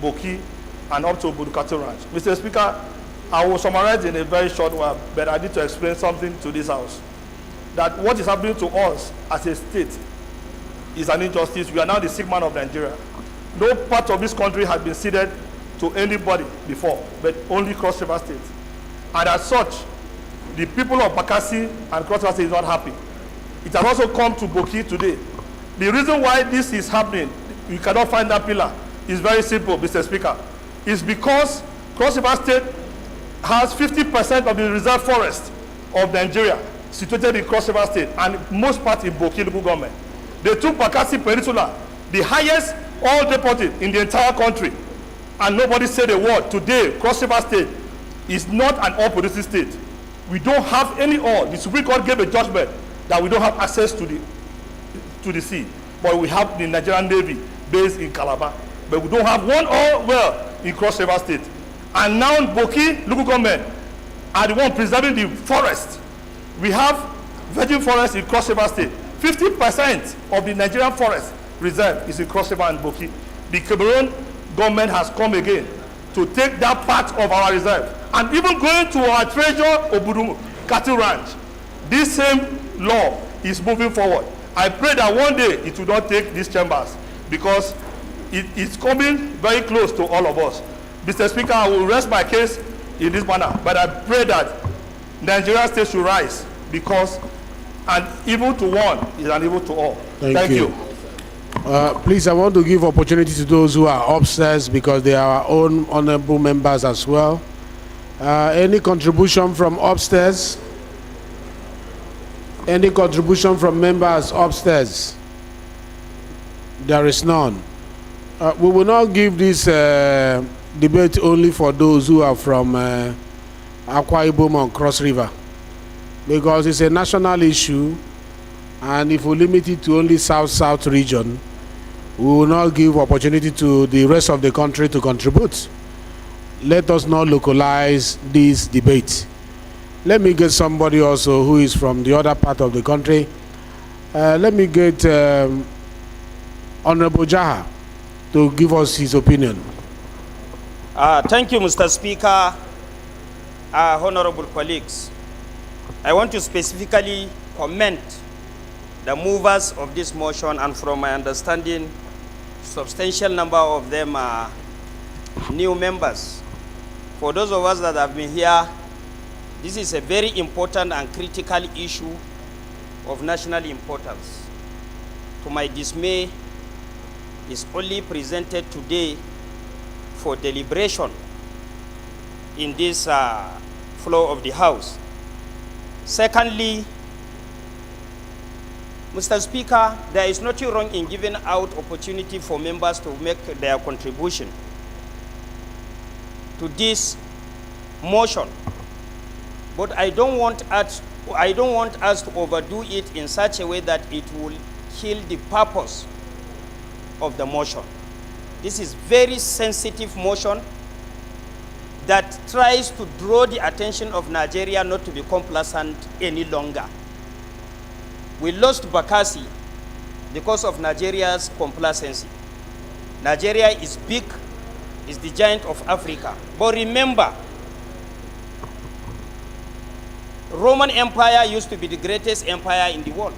Boki, and up to Budukatu Ranch. Mr. Speaker, I will summarize in a very short while, but I need to explain something to this House. That what is happening to us as a state is an injustice. We are now the sick man of Nigeria. No part of this country has been ceded to anybody before, but only Cross River State. And as such, the people of Bakassi and Cross River State is not happy. It has also come to Boki today. The reason why this is happening, you cannot find that pillar, is very simple, Mr. Speaker. It's because Cross River State has 50% of the reserve forest of Nigeria situated in Cross River State and most part in Boki local government. They took Bakassi Peninsula, the highest oil deposit in the entire country, and nobody said a word. Today, Cross River State is not an oil-producing state. We don't have any oil. The Supreme Court gave a judgment that we don't have access to the sea, but we have the Nigerian Navy based in Calabar. But we don't have one oil well in Cross River State. And now Boki local government are the one preserving the forest. We have virgin forest in Cross River State. 50% of the Nigerian forest reserve is in Cross River and Boki. The Cameroon government has come again to take that part of our reserve. And even going to our treasure, Obudu Cattle Ranch, this same law is moving forward. I pray that one day it will not take these chambers, because it's coming very close to all of us. Mr. Speaker, I will rest my case in this manner, but I pray that Nigeria state should rise, because an evil to one is an evil to all. Thank you. Please, I want to give opportunity to those who are upstairs, because they are our own honorable members as well. Any contribution from upstairs? Any contribution from members upstairs? There is none. We will not give this debate only for those who are from Akwa Ibom and Cross River, because it's a national issue, and if we limit it to only South region, we will not give opportunity to the rest of the country to contribute. Let us not localize this debate. Let me get somebody also who is from the other part of the country. Let me get Honorable Jaha to give us his opinion. Thank you, Mr. Speaker. Honorable colleagues, I want to specifically commend the movers of this motion, and from my understanding, substantial number of them are new members. For those of us that have been here, this is a very important and critical issue of national importance. To my dismay, it's only presented today for deliberation in this floor of the House. Secondly, Mr. Speaker, there is nothing wrong in giving out opportunity for members to make their contribution to this motion, but I don't want us to overdo it in such a way that it will kill the purpose of the motion. This is very sensitive motion that tries to draw the attention of Nigeria not to be complacent any longer. We lost Bakassi because of Nigeria's complacency. Nigeria is big, is the giant of Africa. But remember, Roman Empire used to be the greatest empire in the world.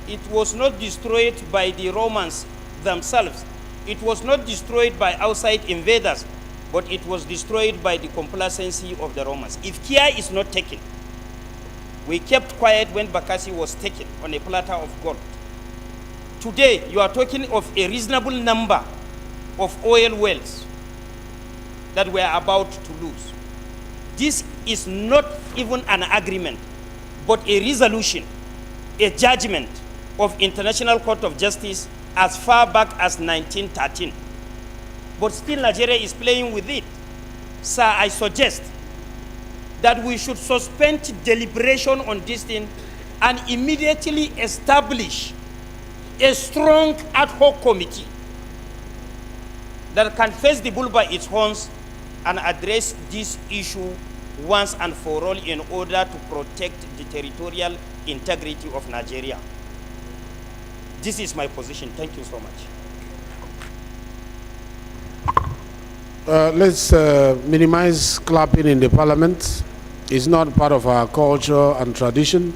It was not destroyed by the Romans themselves. It was not destroyed by outside invaders, but it was destroyed by the complacency of the Romans. If care is not taken, we kept quiet when Bakassi was taken on a platter of gold. Today, you are talking of a reasonable number of oil wells that we are about to lose. This is not even an agreement, but a resolution, a judgment of International Court of Justice as far back as 1913. But still Nigeria is playing with it. Sir, I suggest that we should suspend deliberation on this thing and immediately establish a strong ad hoc committee that can face the bull by its horns and address this issue once and for all in order to protect the territorial integrity of Nigeria. This is my position. Thank you so much. Let's minimize clapping in the parliament. It's not part of our culture and tradition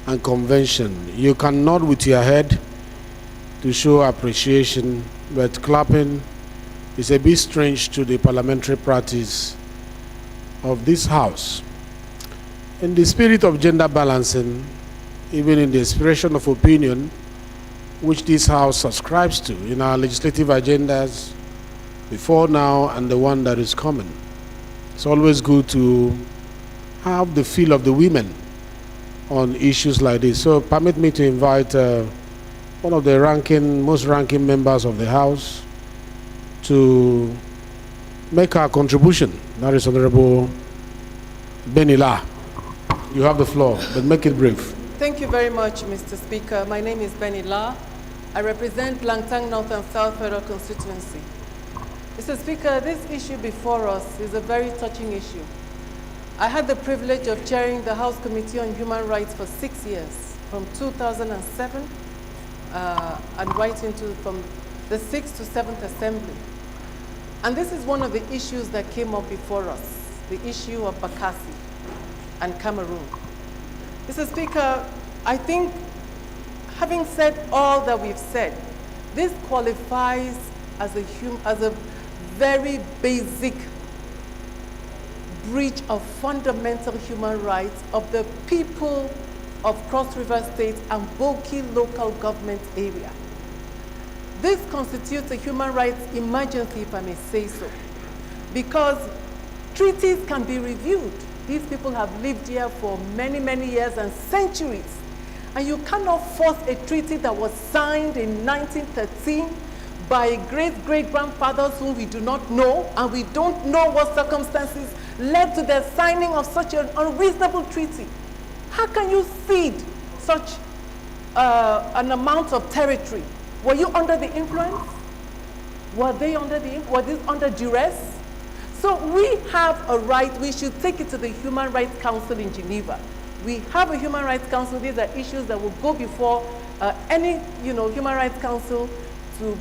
and convention. You can nod with your head to show appreciation, but clapping is a bit strange to the parliamentary practice of this house. In the spirit of gender balancing, even in the expression of opinion, which this house subscribes to in our legislative agendas before now and the one that is coming, it's always good to have the feel of the women on issues like this. So permit me to invite one of the most ranking members of the house to make our contribution. That is Honorable Benila. You have the floor, but make it brief. Thank you very much, Mr. Speaker. My name is Benila. I represent Langtang North and South Federal Constituency. Mr. Speaker, this issue before us is a very touching issue. I had the privilege of chairing the House Committee on Human Rights for 6 years, from 2007 and right into from the 6th to 7th Assembly. And this is one of the issues that came up before us, the issue of Bakassi and Cameroon. Mr. Speaker, I think having said all that we've said, this qualifies as a very basic breach of fundamental human rights of the people of Cross River State and Boki local government area. This constitutes a human rights emergency, if I may say so, because treaties can be reviewed. These people have lived here for many, many years and centuries. And you cannot force a treaty that was signed in 1913 by great-great-grandfathers whom we do not know, and we don't know what circumstances led to the signing of such an unreasonable treaty. How can you cede such an amount of territory? Were you under the influence? Were they under was this under duress? So we have a right, we should take it to the Human Rights Council in Geneva. We have a Human Rights Council. These are issues that will go before any Human Rights Council to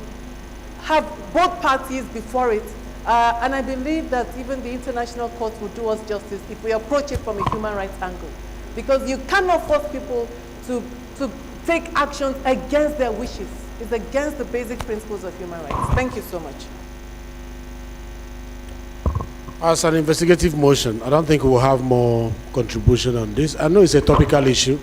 have both parties before it. And I believe that even the international court will do us justice if we approach it from a human rights angle. Because you cannot force people to take actions against their wishes. It's against the basic principles of human rights. Thank you so much. As an investigative motion, I don't think we'll have more contribution on this. I know it's a topical issue.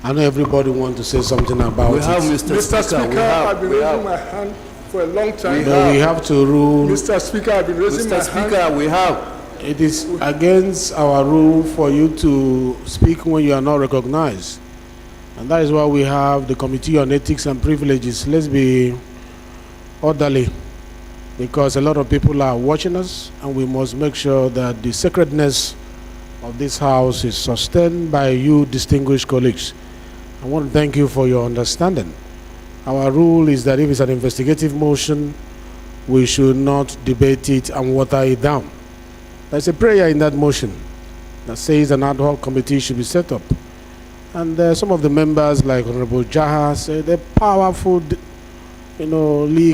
I know everybody wants to say something about it. Mr. Speaker, I've been raising my hand for a long time. We have to rule. Mr. Speaker, I've been raising my hand. we have. It is against our rule for you to speak when you are not recognized. And that is why we have the Committee on Ethics and Privileges. Let's be orderly, because a lot of people are watching us, and we must make sure that the sacredness of this house is sustained by you, distinguished colleagues. I want to thank you for your understanding. Our rule is that if it's an investigative motion, we should not debate it and water it down. There's a prayer in that motion that says an ad hoc committee should be set up. And some of the members, like Honorable Jaha, say they're powerful,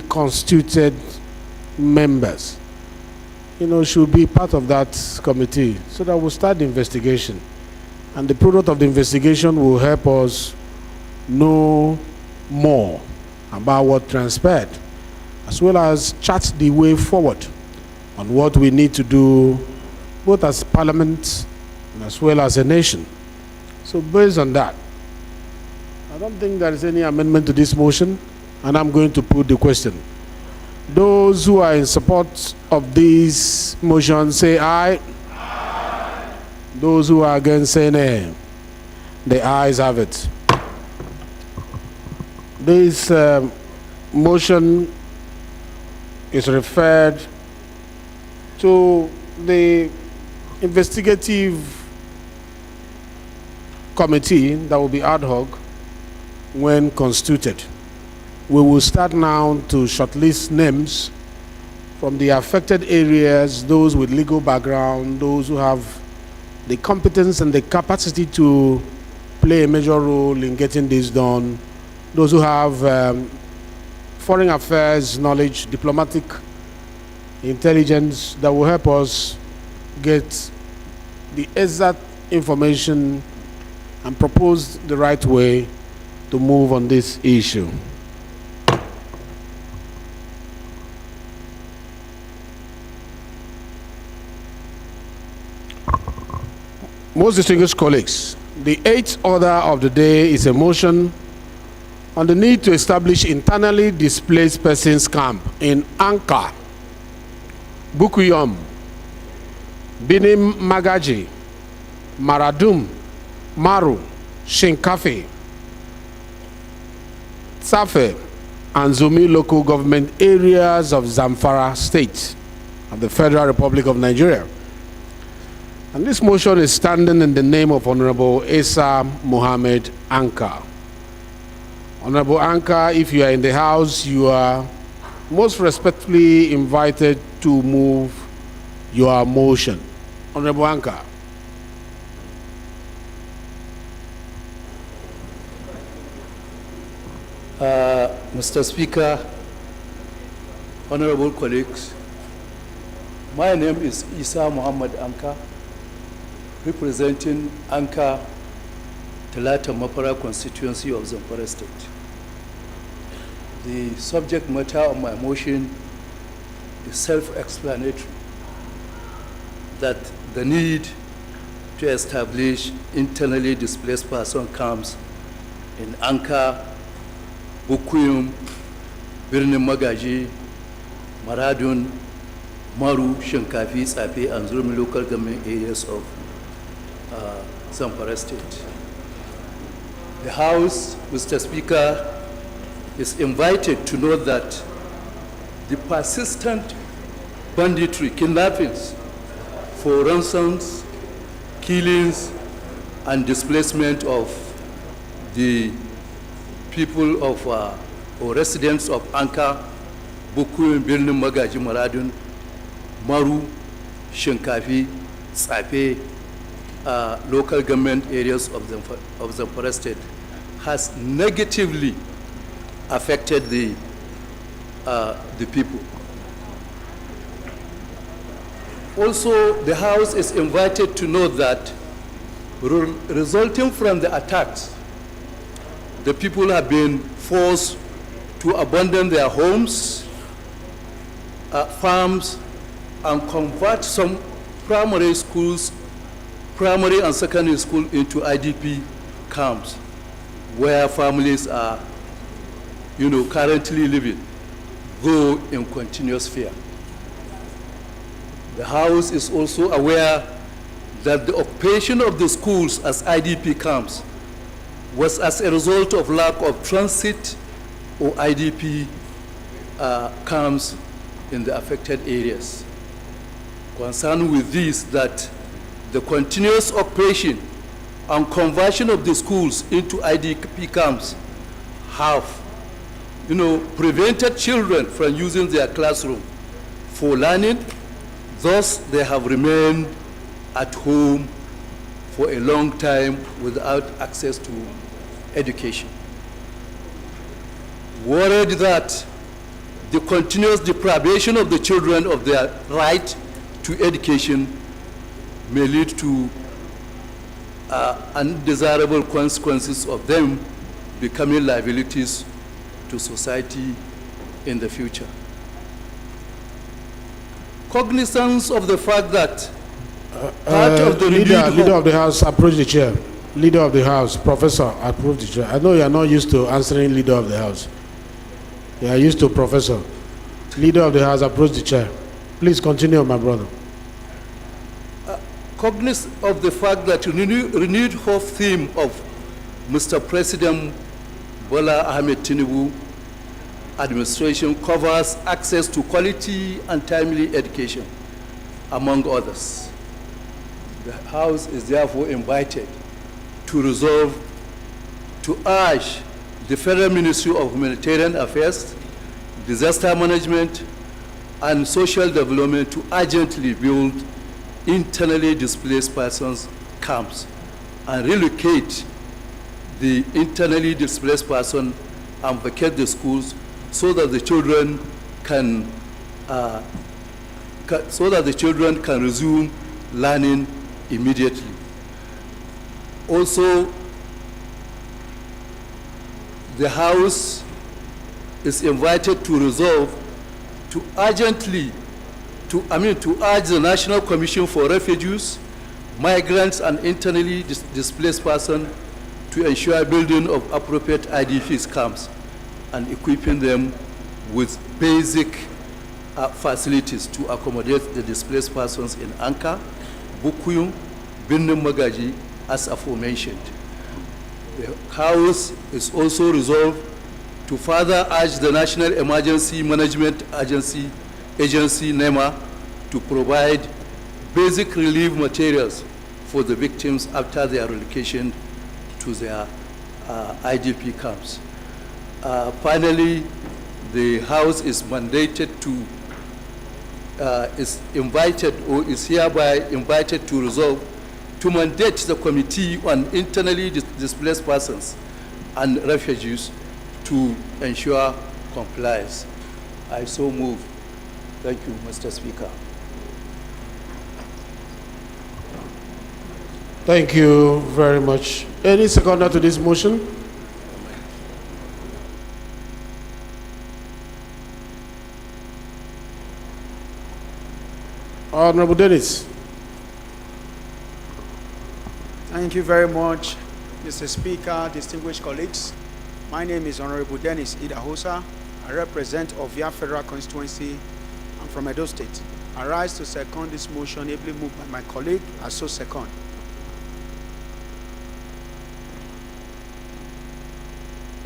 constituted members, should be part of that committee so that we'll start the investigation. And the product of the investigation will help us know more about what transpired, as well as chart the way forward on what we need to do, both as Parliament and as well as a nation. So based on that, I don't think there is any amendment to this motion, and I'm going to put the question. Those who are in support of this motion say aye. Aye. Those who are against say nay. The ayes have it. This motion is referred to the investigative committee that will be ad hoc when constituted. We will start now to shortlist names from the affected areas, those with legal background, those who have the competence and the capacity to play a major role in getting this done, those who have foreign affairs knowledge, diplomatic intelligence that will help us get the exact information and propose the right way to move on this issue. Most distinguished colleagues, the eighth order of the day is a motion on the need to establish internally displaced persons camp in Anka, Bukuyum, Binim Magaji, Maradum, Maru, Shinkafi, Tsafe, and Zumi local government areas of Zamfara State of the Federal Republic of Nigeria. And this motion is standing in the name of Honorable Esa Mohammed Anka. Honorable Anka, if you are in the House, you are most respectfully invited to move your motion. Honorable Anka. Mr. Speaker, honorable colleagues, my name is Esa Muhammad Anka, representing Anka Talata Mapara constituency of Zamfara State. The subject matter of my motion is self-explanatory, that the need to establish internally displaced person camps in Anka, Bukuyum, Birnin Magaji, Maradun, Maru, Shinkafi, Tsafe, and Zurmi local government areas of Zamfara State. The House, Mr. Speaker, is invited to note that the persistent banditry, kidnappings, for ransoms, killings, and displacement of the people of or residents of Anka, Bukuyum, Birnin Magaji, Maradun, Maru, Shinkafi, Tsafe, local government areas of Zamfara State has negatively affected the people. Also, the House is invited to note that resulting from the attacks, the people have been forced to abandon their homes, farms, and convert some primary schools, primary and secondary school, into IDP camps where families are, currently living, though in continuous fear. The House is also aware that the occupation of the schools as IDP camps was as a result of lack of transit or IDP camps in the affected areas. Concerned with this, that the continuous occupation and conversion of the schools into IDP camps have, prevented children from using their classroom for learning. Thus, they have remained at home for a long time without access to education. Worried that the continuous deprivation of the children of their right to education may lead to undesirable consequences of them becoming liabilities to society in the future. Cognizance of the fact that part of the Leader of the House, approach the chair. Leader of the House, Professor, approach the chair. I know you are not used to answering Leader of the House. You are used to Professor. Leader of the House, approach the chair. Please continue, my brother. Cognizant of the fact that renewed hope theme of Mr. President Bola Ahmed Tinubu administration covers access to quality and timely education, among others. The House is therefore invited to resolve to urge the Federal Ministry of Humanitarian Affairs, Disaster Management, and Social Development to urgently build internally displaced persons camps and relocate the internally displaced person and vacate the schools so that the children can so that the children can resume learning immediately. Also, the House is invited to resolve to urgently, to urge the National Commission for Refugees, Migrants and Internally Displaced Persons to ensure building of appropriate IDP camps and equipping them with basic facilities to accommodate the displaced persons in Anka, Bukuyum, Birnin Magaji, as aforementioned. The House is also resolved to further urge the National Emergency Management Agency, NEMA, to provide basic relief materials for the victims after their relocation to their IDP camps. Finally, the House is mandated to, is invited or is hereby invited to resolve to mandate the Committee on Internally Displaced Persons and Refugees to ensure compliance. I so move. Thank you, Mr. Speaker. Thank you very much. Any seconder to this motion? Honorable Dennis. Thank you very much, Mr. Speaker, distinguished colleagues. My name is Honorable Dennis Idahosa. I represent Ovia Federal Constituency. I'm from Edo State. I rise to second this motion, ably moved by my colleague, I so second.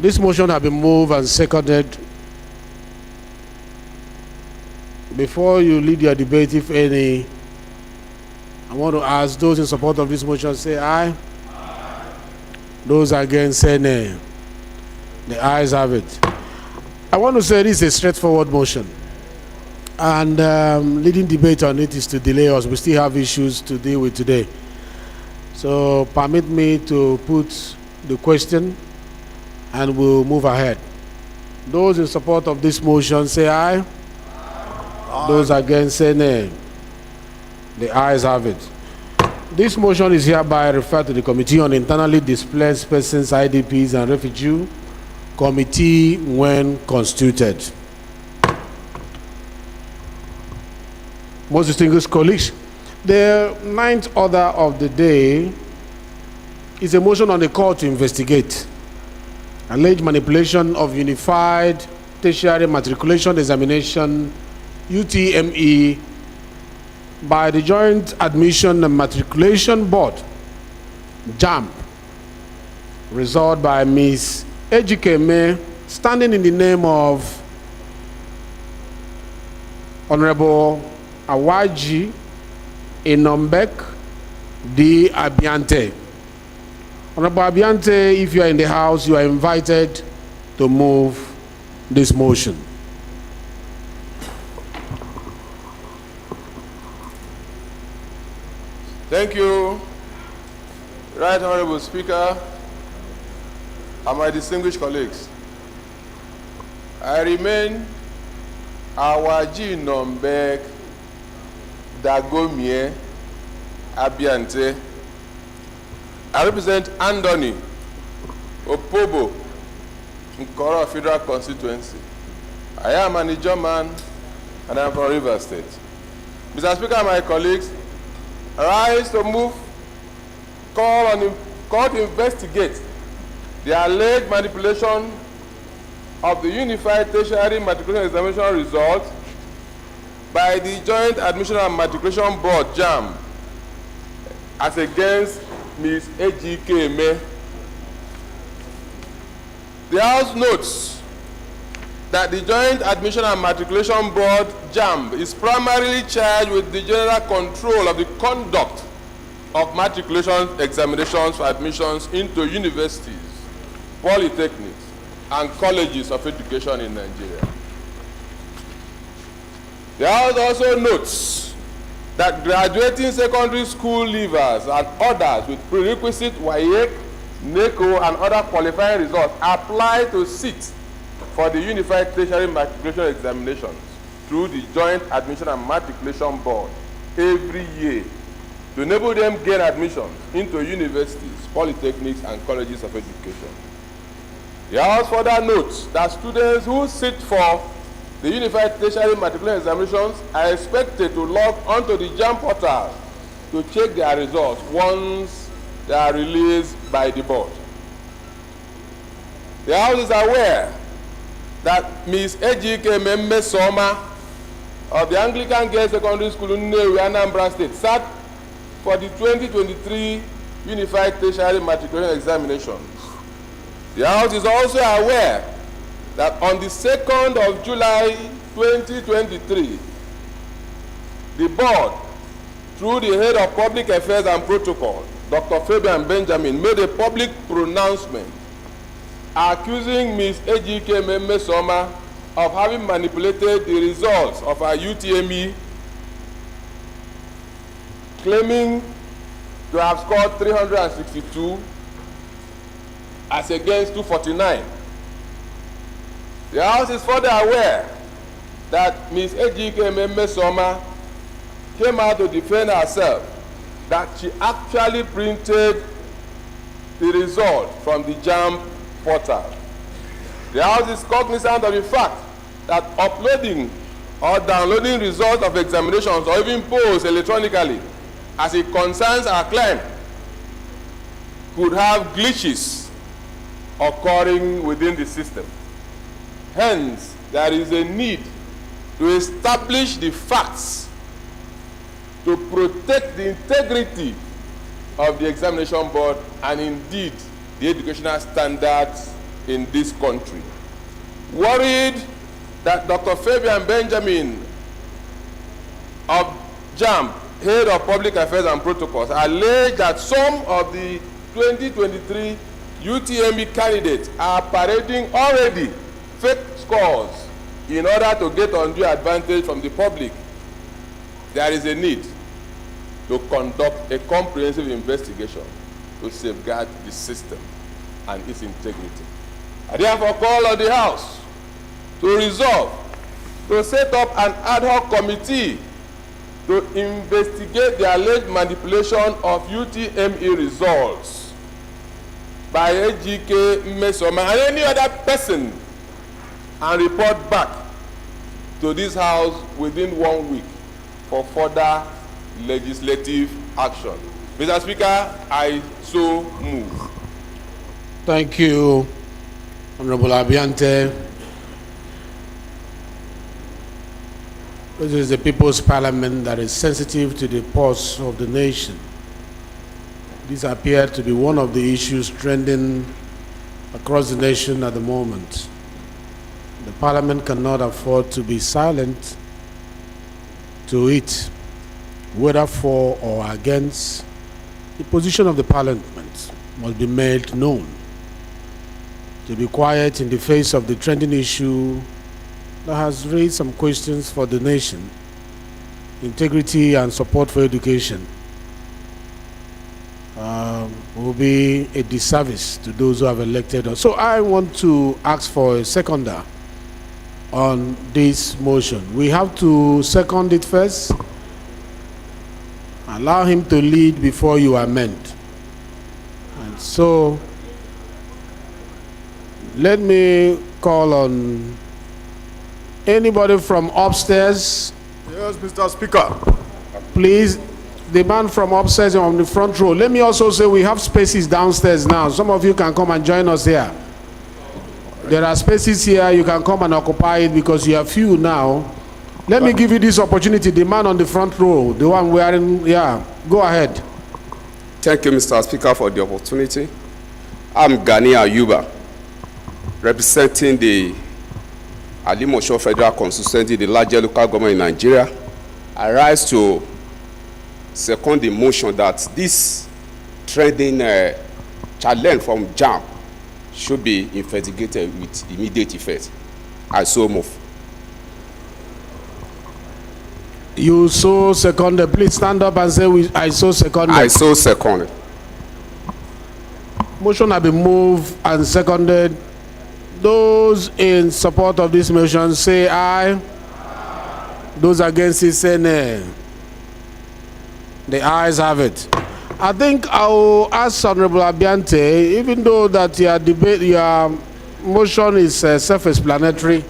This motion has been moved and seconded. Before you lead your debate, if any, I want to ask those in support of this motion, say aye. Aye. Those against, say nay. The ayes have it. I want to say this is a straightforward motion. And leading debate on it is to delay us. We still have issues to deal with today. So permit me to put the question and we'll move ahead. Those in support of this motion, say aye. Aye. Those against, say nay. The ayes have it. This motion is hereby referred to the Committee on Internally Displaced Persons, IDPs and Refugee Committee when constituted. Most distinguished colleagues, the ninth order of the day is a motion on the court to investigate alleged manipulation of Unified Tertiary Matriculation Examination, UTME, by the Joint Admission and Matriculation Board, JAMB, resolved by Ms. Ejikeme, standing in the name of Honorable Awaji Enombek D. Abiante. Honorable Abiante, if you are in the House, you are invited to move this motion. Thank you, Right Honorable Speaker, and my distinguished colleagues. I remain Awaji Nombek Dagomie Abiante. I represent Andoni Opobo Nkoro Federal Constituency. I am an Ijoman and I am from Rivers State. Mr. Speaker and my colleagues, I rise to move, call on the court to investigate the alleged manipulation of the Unified Tertiary Matriculation Examination results by the Joint Admission and Matriculation Board, JAMB, as against Ms. Ejikeme. The House notes that the Joint Admission and Matriculation Board, JAMB, is primarily charged with the general control of the conduct of matriculation examinations for admissions into universities, polytechnics, and colleges of education in Nigeria. The House also notes that graduating secondary school leavers and others with prerequisite WAEC, NECO, and other qualifying results apply to sit for the Unified Tertiary Matriculation Examinations through the Joint Admission and Matriculation Board every year to enable them gain admissions into universities, polytechnics, and colleges of education. The House further notes that students who sit for the Unified Tertiary Matriculation Examinations are expected to log onto the JAMB portal to check their results once they are released by the board. The House is aware that Ms. Ejike Memme Soma of the Anglican Girls Secondary School in Nnewi, Anambra State sat for the 2023 Unified Tertiary Matriculation Examinations. The House is also aware that on the 2nd of July 2023, the board, through the head of Public Affairs and Protocol, Dr. Fabian Benjamin, made a public pronouncement accusing Ms. Ejike Memme Soma of having manipulated the results of her UTME, claiming to have scored 362 as against 249. The House is further aware that Ms. Ejike Memme Soma came out to defend herself, that she actually printed the result from the JAMB portal. The House is cognizant of the fact that uploading or downloading results of examinations or even polls electronically, as it concerns our claim, could have glitches occurring within the system. Hence, there is a need to establish the facts to protect the integrity of the examination board and indeed the educational standards in this country. Worried that Dr. Fabian Benjamin of JAMB, head of Public Affairs and Protocols, alleged that some of the 2023 UTME candidates are parading already fake scores in order to get undue advantage from the public, there is a need to conduct a comprehensive investigation to safeguard the system and its integrity. I therefore call on the House to resolve to set up an ad hoc committee to investigate the alleged manipulation of UTME results by Ejike Memme Soma and any other person, and report back to this House within 1 week for further legislative action. Mr. Speaker, I so move. Thank you, Honorable Abiante. This is the People's Parliament that is sensitive to the pulse of the nation. This appears to be one of the issues trending across the nation at the moment. The Parliament cannot afford to be silent to it, whether for or against. The position of the Parliament must be made known. To be quiet in the face of the trending issue that has raised some questions for the nation, integrity and support for education, will be a disservice to those who have elected us. So I want to ask for a seconder on this motion. We have to second it first. Allow him to lead before you amend. And so let me call on anybody from upstairs. Yes, Mr. Speaker. Please, the man from upstairs on the front row. Let me also say we have spaces downstairs now. Some of you can come and join us here. There are spaces here. You can come and occupy it because you are few now. Let me give you this opportunity. The man on the front row, the one wearing, yeah, go ahead. Thank you, Mr. Speaker, for the opportunity. I'm Gani Ayuba, representing the Alimosho Federal Constituency, the largest local government in Nigeria. I rise to second the motion that this trending challenge from JAMB should be investigated with immediate effect. I so move. You so seconded. Please stand up and say, I so seconded. I so seconded. Motion has been moved and seconded. Those in support of this motion say aye. Those against it say nay. The ayes have it. I think I will ask Honorable Abiante, even though that your motion is self-explanatory,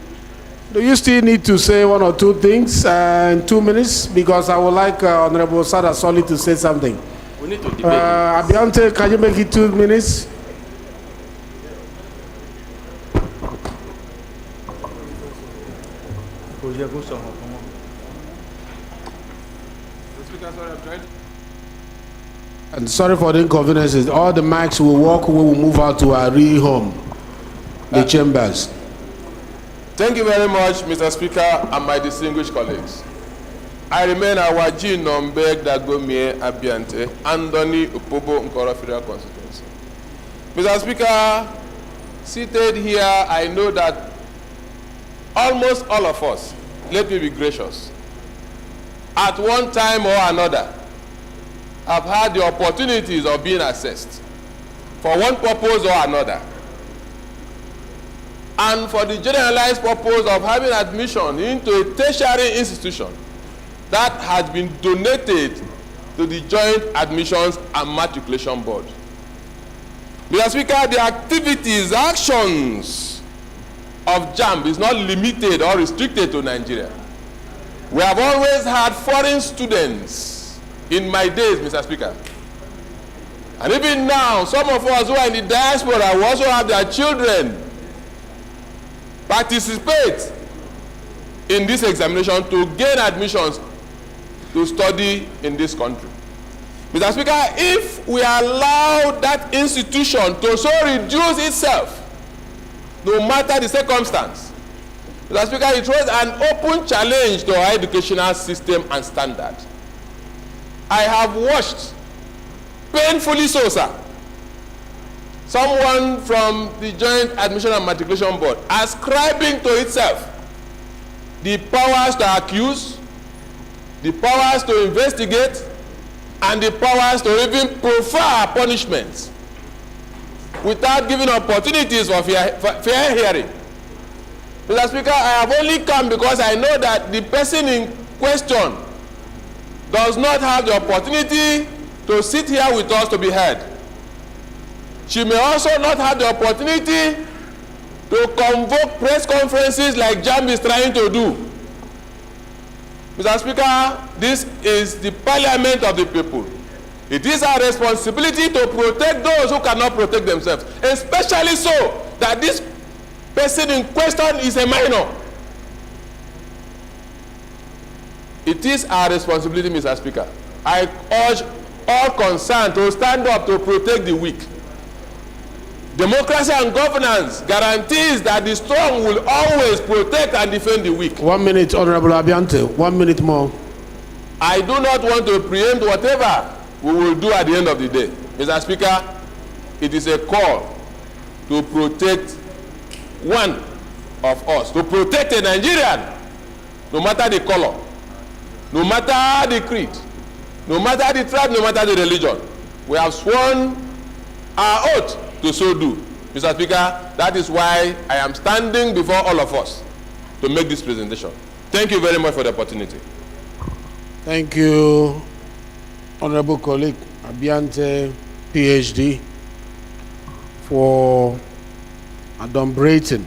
do you still need to say one or two things in 2 minutes? Because I would like Honorable Sada Soli to say something. We need to debate. Abiante, can you make it 2 minutes? And sorry for the inconveniences. All the mics will walk, we will move out to our real home, the chambers. Thank you very much, Mr. Speaker, and my distinguished colleagues. I remain Awaji Nombeg Dagomie Abiante, Andoni Upobo Nkoro Federal Constituency. Mr. Speaker, seated here, I know that almost all of us, let me be gracious, at one time or another, have had the opportunities of being assessed for one purpose or another. And for the generalized purpose of having admission into a tertiary institution that has been donated to the Joint Admissions and Matriculation Board. Mr. Speaker, the activities, actions of JAMB is not limited or restricted to Nigeria. We have always had foreign students in my days, Mr. Speaker. And even now, some of us who are in the diaspora who also have their children participate in this examination to gain admissions to study in this country. Mr. Speaker, if we allow that institution to so reduce itself, no matter the circumstance, Mr. Speaker, it was an open challenge to our educational system and standard. I have watched, painfully so, sir, someone from the Joint Admission and Matriculation Board ascribing to itself the powers to accuse, the powers to investigate, and the powers to even prefer punishments without giving opportunities for fair hearing. Mr. Speaker, I have only come because I know that the person in question does not have the opportunity to sit here with us to be heard. She may also not have the opportunity to convoke press conferences like JAMB is trying to do. Mr. Speaker, this is the parliament of the people. It is our responsibility to protect those who cannot protect themselves, especially so that this person in question is a minor. It is our responsibility, Mr. Speaker. I urge all concerned to stand up to protect the weak. Democracy and governance guarantees that the strong will always protect and defend the weak. 1 minute, Honorable Abiante. 1 minute more. I do not want to preempt whatever we will do at the end of the day. Mr. Speaker, it is a call to protect one of us, to protect a Nigerian, no matter the color, no matter the creed, no matter the tribe, no matter the religion. We have sworn our oath to so do. Mr. Speaker, that is why I am standing before all of us to make this presentation. Thank you very much for the opportunity. Thank you, Honorable colleague Abiante, PhD, for adumbrating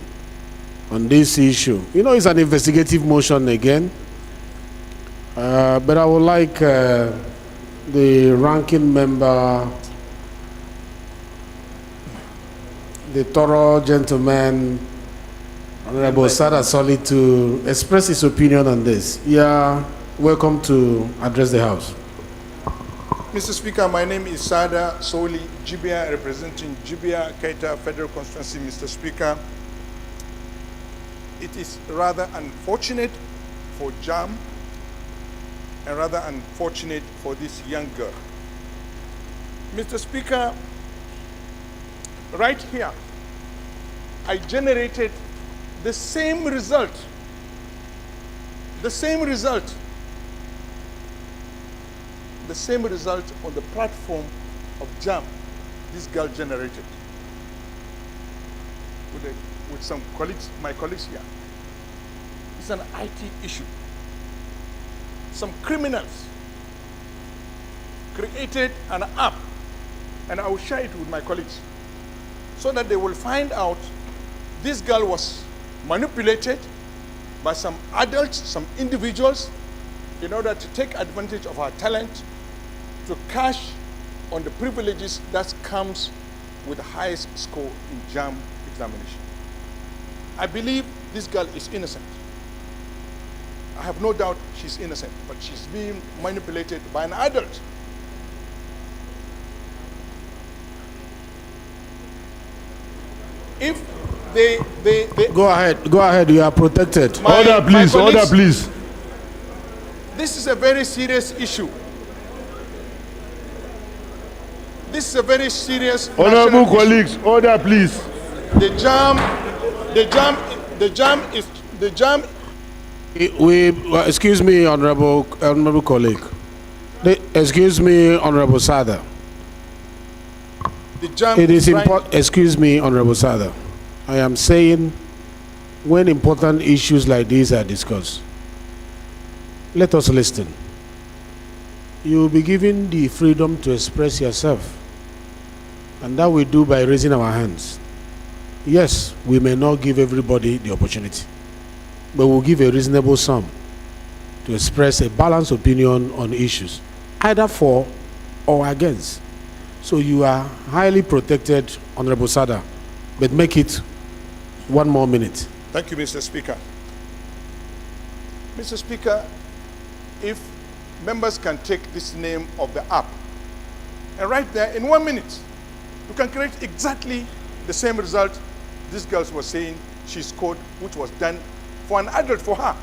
on this issue. You know, it's an investigative motion again, but I would like the ranking member, the thorough gentleman, Honorable Sada Soli, to express his opinion on this. Yeah, welcome to address the House. Mr. Speaker, my name is Sada Soli, Jibia, representing Jibia Keita Federal Constituency. Mr. Speaker, it is rather unfortunate for JAM and rather unfortunate for this young girl. Mr. Speaker, right here, I generated the same result on the platform of JAM this girl generated with some colleagues, my colleagues here. It's an IT issue. some criminals created an app, and I will share it with my colleagues, so that they will find out this girl was manipulated by some adults, some individuals, in order to take advantage of her talent to cash on the privileges that comes with the highest score in JAM examination. I believe this girl is innocent. I have no doubt she's innocent, but she's being manipulated by an adult. If they Go ahead, you are protected. Order, please, order, please. This is a very serious issue. This is a very serious. Honorable colleagues, order, please. The jam. Excuse me, honorable colleague. Excuse me, honorable Sada. The jam. It is important. Excuse me, honorable Sada. I am saying, when important issues like these are discussed, let us listen. You will be given the freedom to express yourself, and that we do by raising our hands. Yes, we may not give everybody the opportunity, but we'll give a reasonable sum to express a balanced opinion on issues, either for or against. So you are highly protected, Honorable Sada, but make it 1 more minute. Thank you, Mr. Speaker. Mr. Speaker, if members can take this name of the app and right there in 1 minute, you can create exactly the same result this girl was saying she scored, which was done for an adult for her.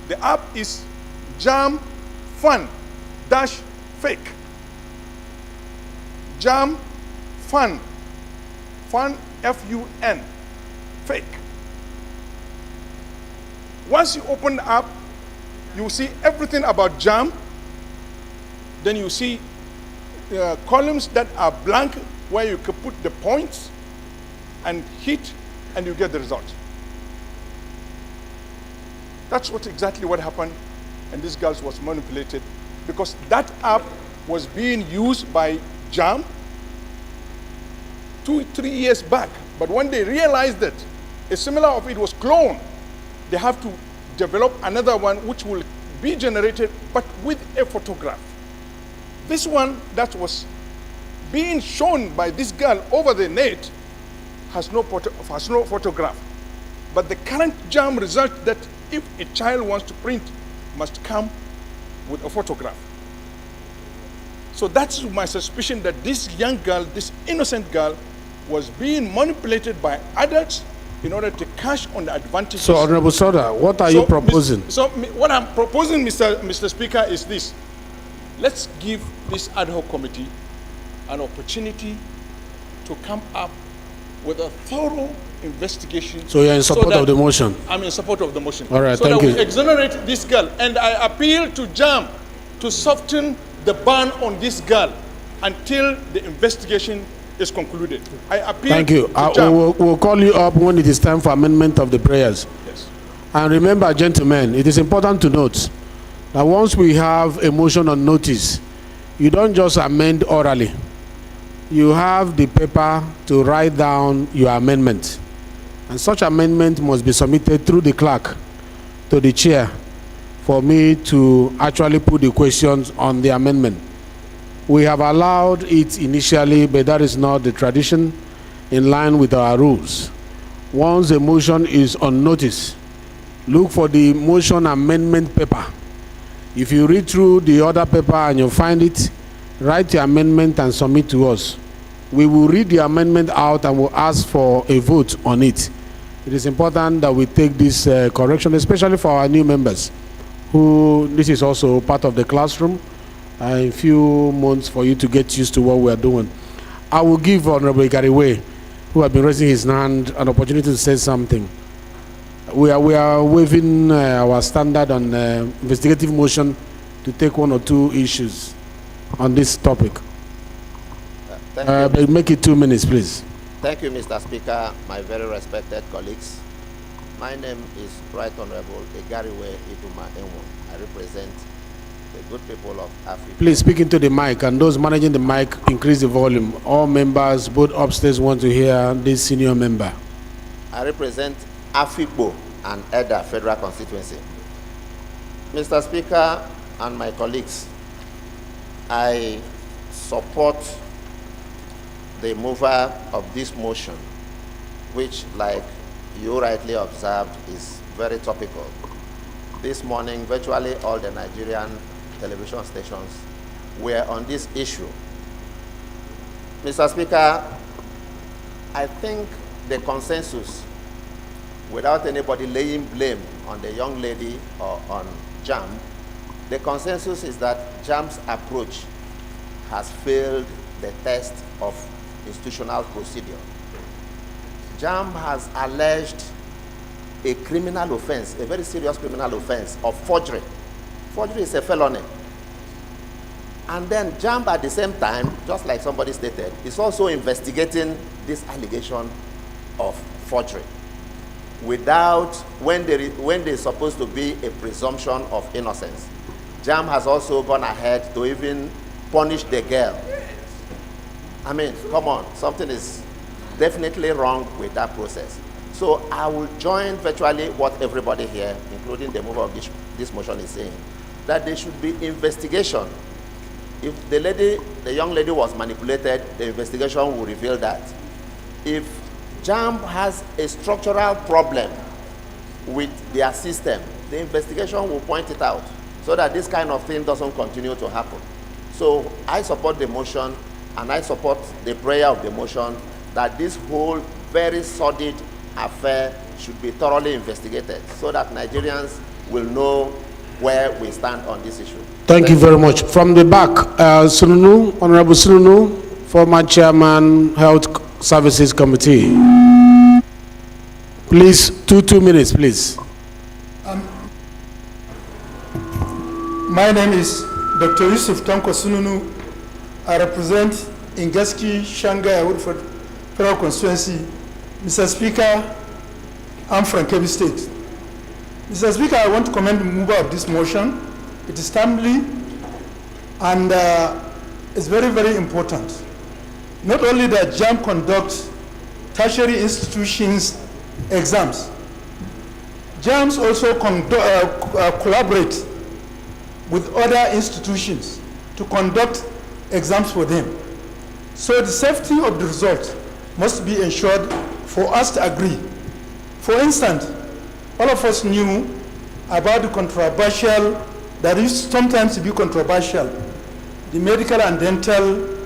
The app is Jam Fun dash fake. Jam Fun. Fun, F-U-N, fake. Once you open the app, you see everything about JAM. Then you see columns that are blank where you can put the points and hit, and you get the result. That's exactly what happened, and this girl was manipulated because that app was being used by JAM 2-3 years back. But when they realized that a similar of it was cloned, they have to develop another one which will be generated but with a photograph. This one that was being shown by this girl over the net has no photograph. But the current JAM result that if a child wants to print must come with a photograph. So that's my suspicion that this young girl, this innocent girl, was being manipulated by adults in order to cash on the advantages. So, Honorable Soda, what are you proposing? What I'm proposing, Mr. Speaker, is this. Let's give this ad hoc committee an opportunity to come up with a thorough investigation. So you're in support of the motion? I'm in support of the motion. All right, so thank you. So that we exonerate this girl. And I appeal to JAM to soften the ban on this girl until the investigation is concluded. I appeal Thank you. to JAM. We'll call you up when it is time for amendment of the prayers. Yes. And remember, gentlemen, it is important to note that once we have a motion on notice, you don't just amend orally. You have the paper to write down your amendment. And such amendment must be submitted through the clerk to the chair for me to actually put the questions on the amendment. We have allowed it initially, but that is not the tradition in line with our rules. Once a motion is on notice, look for the motion amendment paper. If you read through the other paper and you find it, write your amendment and submit to us. We will read the amendment out and will ask for a vote on it. It is important that we take this correction, especially for our new members, who this is also part of the classroom. In a few months for you to get used to what we are doing. I will give Honorable Igariwe, who has been raising his hand, an opportunity to say something. We are waiving our standard on investigative motion to take 1 or 2 issues on this topic. Thank you. But make it 2 minutes, please. Thank you, Mr. Speaker, my very respected colleagues. My name is Right Honorable Egariwe Iduma Enwo. I represent the good people of Africa. Please speak into the mic, and those managing the mic, increase the volume. All members, both upstairs, want to hear this senior member. I represent Afikpo and Eda Federal Constituency. Mr. Speaker and my colleagues, I support the mover of this motion, which, like you rightly observed, is very topical. This morning, virtually all the Nigerian television stations were on this issue. Mr. Speaker, I think the consensus, without anybody laying blame on the young lady or on JAM, the consensus is that JAM's approach has failed the test of institutional procedure. JAM has alleged a criminal offense, a very serious criminal offense of forgery. Forgery is a felony. And then JAM at the same time, just like somebody stated, is also investigating this allegation of forgery without, when there is supposed to be a presumption of innocence. JAM has also gone ahead to even punish the girl. I mean, come on, something is definitely wrong with that process. So I will join virtually what everybody here, including the mover of this motion, is saying, that there should be investigation. If the young lady was manipulated, the investigation will reveal that. If JAM has a structural problem with their system, the investigation will point it out so that this kind of thing doesn't continue to happen. So I support the motion, and I support the prayer of the motion that this whole very sordid affair should be thoroughly investigated so that Nigerians will know where we stand on this issue. Thank you very much. From the back, Sununu, Honorable Sununu, former Chairman, Health Services Committee. Please, 2 minutes, please. My name is Dr. Yusuf Tanko Sununu. I represent Ingaski Shanghai Woodford Federal Constituency. Mr. Speaker, I'm from Kebbi State. Mr. Speaker, I want to commend the mover of this motion. It is timely and it's very, very important. Not only that JAM conducts tertiary institutions exams, JAMs also collaborate with other institutions to conduct exams for them. So the safety of the result must be ensured for us to agree. For instance, all of us knew about the controversial, that used sometimes to be controversial, the medical and dental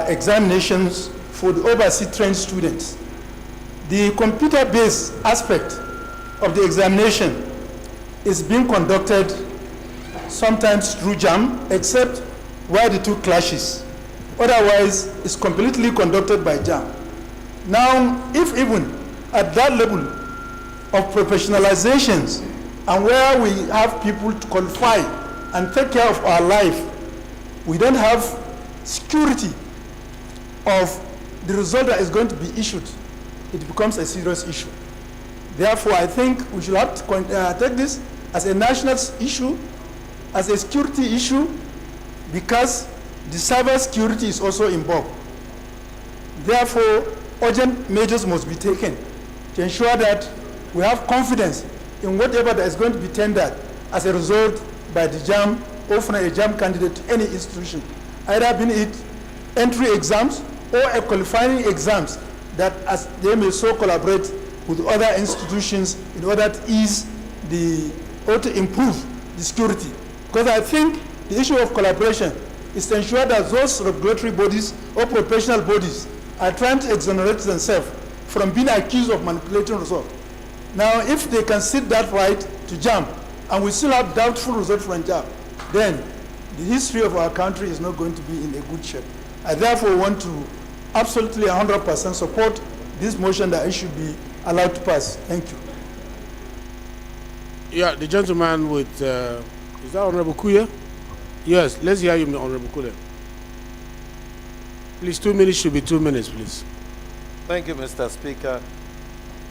examinations for the overseas trained students. The computer-based aspect of the examination is being conducted sometimes through JAM, except where the two clashes. Otherwise, it's completely conducted by JAM. Now, if even at that level of professionalizations and where we have people to qualify and take care of our life, we don't have security of the result that is going to be issued, it becomes a serious issue. Therefore, I think we should have to take this as a national issue, as a security issue, because the cyber security is also involved. Therefore, urgent measures must be taken to ensure that we have confidence in whatever that is going to be tendered as a result by the JAM or from a JAM candidate to any institution, either being it entry exams or a qualifying exams, that as they may so collaborate with other institutions in order to ease the, or to improve the security. Because I think the issue of collaboration is to ensure that those regulatory bodies or professional bodies are trying to exonerate themselves from being accused of manipulating results. Now, if they can sit that right to JAM, and we still have doubtful results from JAM, then the history of our country is not going to be in a good shape. I therefore want to absolutely 100% support this motion that it should be allowed to pass. Thank you. Yeah, the gentleman with, is that Honorable Kuya? Yes, let's hear you, Honorable Kuya. Please, 2 minutes should be 2 minutes, please. Thank you, Mr. Speaker.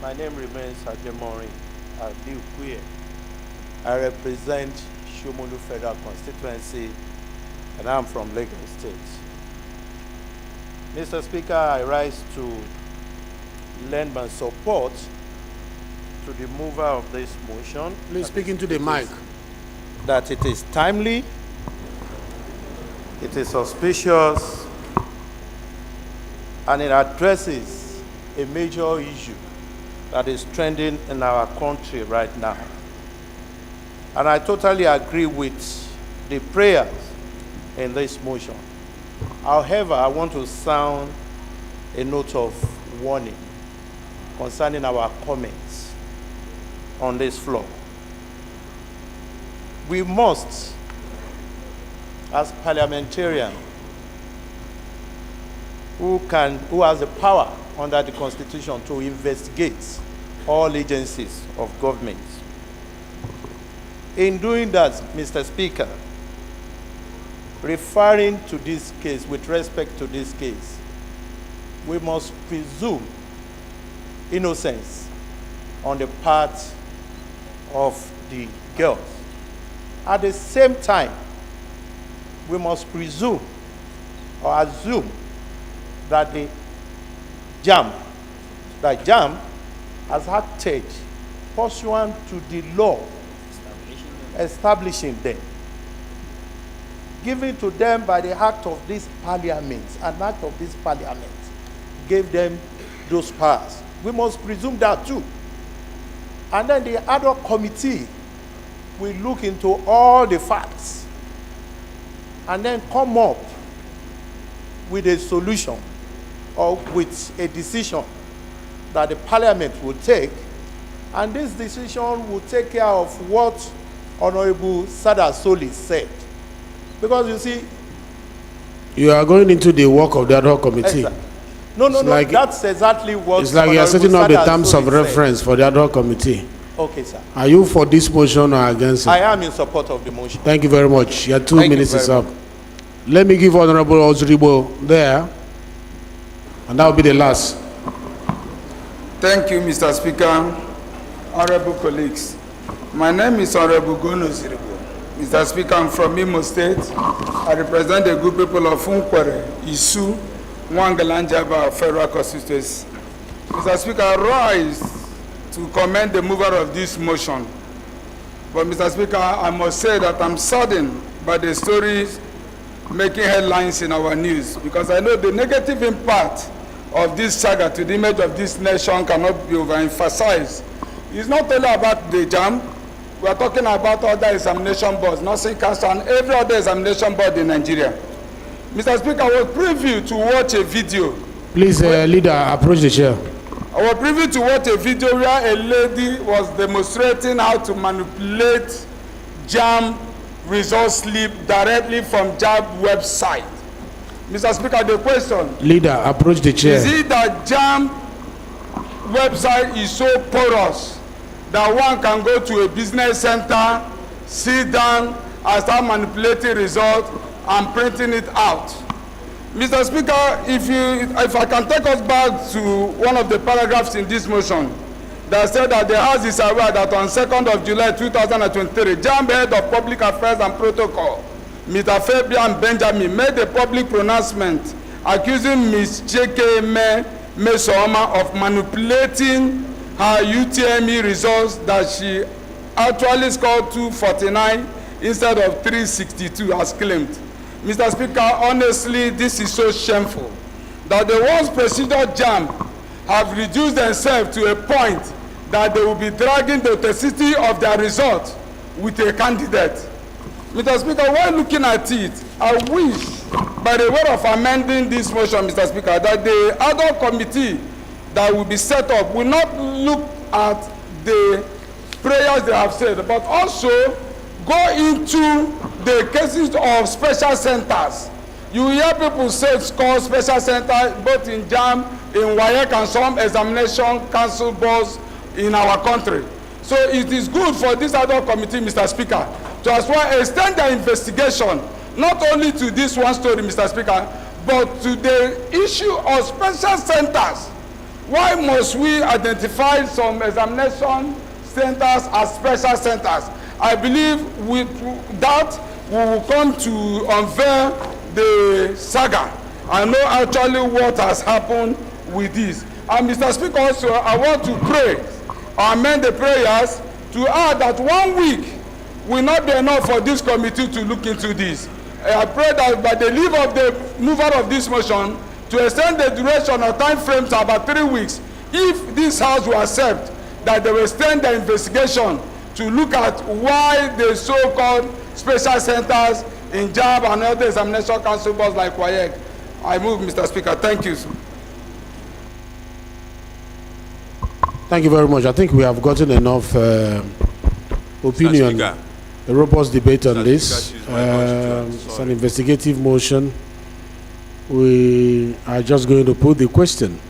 My name remains Ajemori Adiukuye. I represent Shomolu Federal Constituency, and I'm from Lagos State. Mr. Speaker, I rise to lend my support to the mover of this motion. Please speak into the mic. That it is timely, it is auspicious, and it addresses a major issue that is trending in our country right now. And I totally agree with the prayers in this motion. However, I want to sound a note of warning concerning our comments on this floor. We must, as parliamentarians who has the power under the Constitution to investigate all agencies of government. In doing that, Mr. Speaker, referring to this case, with respect to this case, we must presume innocence on the part of the girls. At the same time, we must presume or assume that the JAMB has acted pursuant to the law establishing them, given to them by the act of this parliament. An act of this parliament gave them those powers. We must presume that too. And then the ad hoc committee will look into all the facts and then come up with a solution or with a decision that the parliament will take, and this decision will take care of what Honorable Sada Soli said. Because you see, you are going into the work of the ad hoc committee. Exactly. No, like, that's exactly what it's like you are setting up the terms of reference for the ad hoc committee. Okay, sir. Are you for this motion or against it? I am in support of the motion. Thank you very much. Your 2 minutes is up. Let me give Honorable Ozribo there, and that will be the last. Thank you, Mr. Speaker. Honorable colleagues, my name is Honorable Gono Ziribo. Mr. Speaker, I'm from Imo State. I represent the good people of Unkwere, Isu, Wangalanjaba Federal Constituency. Mr. Speaker, I rise to commend the mover of this motion. But Mr. Speaker, I must say that I'm saddened by the stories making headlines in our news, because I know the negative impact of this saga to the image of this nation cannot be overemphasized. It's not only about the JAMB. We are talking about other examination boards, Nursing Council, and every other examination board in Nigeria. Mr. Speaker, I was privy to watch a video. Please, leader, approach the chair. I was privy to watch a video where a lady was demonstrating how to manipulate JAMB result slip directly from JAMB website. Mr. Speaker, the question. Leader, approach the chair. Is it that JAMB website is so porous that one can go to a business center, sit down, and start manipulating results and printing it out? Mr. Speaker, if I can take us back to one of the paragraphs in this motion that said that the House is aware that on 2nd of July 2023, JAMB Head of Public Affairs and Protocol, Mr. Fabian Benjamin, made a public pronouncement accusing Ms. J.K. Mesoma of manipulating her UTME results, that she actually scored 249 instead of 362 as claimed. Mr. Speaker, honestly, this is so shameful that the ones procedure JAMB have reduced themselves to a point that they will be dragging the authenticity of their result with a candidate. Mr. Speaker, while looking at it, I wish, by the way of amending this motion, Mr. Speaker, that the ad hoc committee that will be set up will not look at the prayers they have said, but also go into the cases of special centers. You hear people say it's called special center both in JAMB, in WAEC, and some examination council boards in our country. So it is good for this ad hoc committee, Mr. Speaker, to as well extend their investigation not only to this one story, Mr. Speaker, but to the issue of special centers Why must we identify some examination centers as special centers? I believe with that we will come to unveil the saga. I know actually what has happened with this. And Mr. Speaker, also, I want to pray, amend the prayers to add that 1 week will not be enough for this committee to look into this. I pray that by the leave of the mover of this motion, to extend the duration or time frame to about 3 weeks, if this House will accept that they will extend the investigation to look at why the so-called special centers in JAB and other examination council boards like WAEC. I move, Mr. Speaker. Thank you. Thank you very much. I think we have gotten enough opinion, a robust debate on this. It's an investigative motion. We are just going to put the question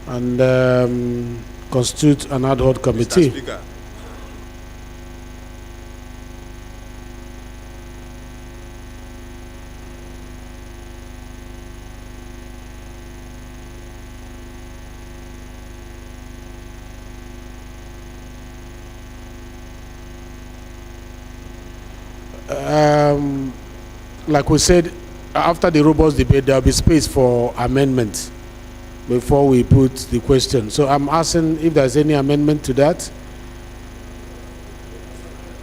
and constitute an ad hoc committee. Like we said, after the robust debate, there will be space for amendments before we put the question. So I'm asking if there's any amendment to that.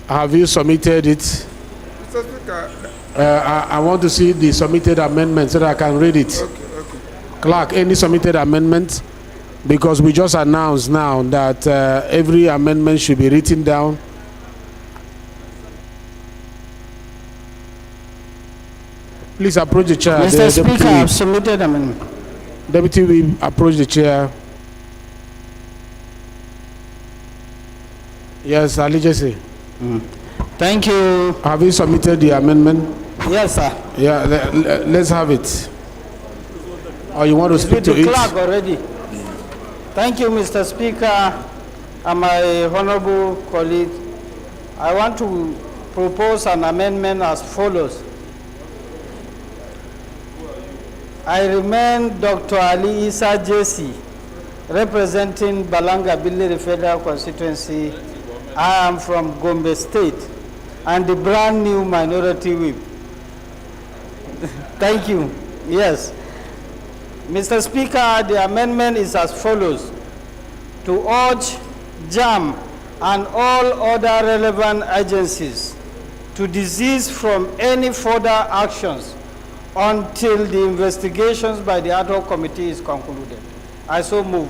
Have you submitted it? Mr. Speaker. I want to see the submitted amendment so that I can read it. Okay. Clerk, any submitted amendment? Because we just announced now that every amendment should be written down. Please approach the chair. Mr. Speaker, I have submitted amendment. Deputy, we approach the chair. Yes, Ali Jesse. Thank you. Have you submitted the amendment? Yes, sir. Yeah, let's have it. Or you want to speak to it? Clerk already. Thank you, Mr. Speaker, and my honorable colleague. I want to propose an amendment as follows. I remain Dr. Ali Isa JC, representing Balanga Billiri Federal Constituency. I am from Gombe State and the brand new minority whip. Thank you. Yes. Mr. Speaker, the amendment is as follows. To urge JAM and all other relevant agencies to desist from any further actions until the investigations by the ad hoc committee is concluded. I so move.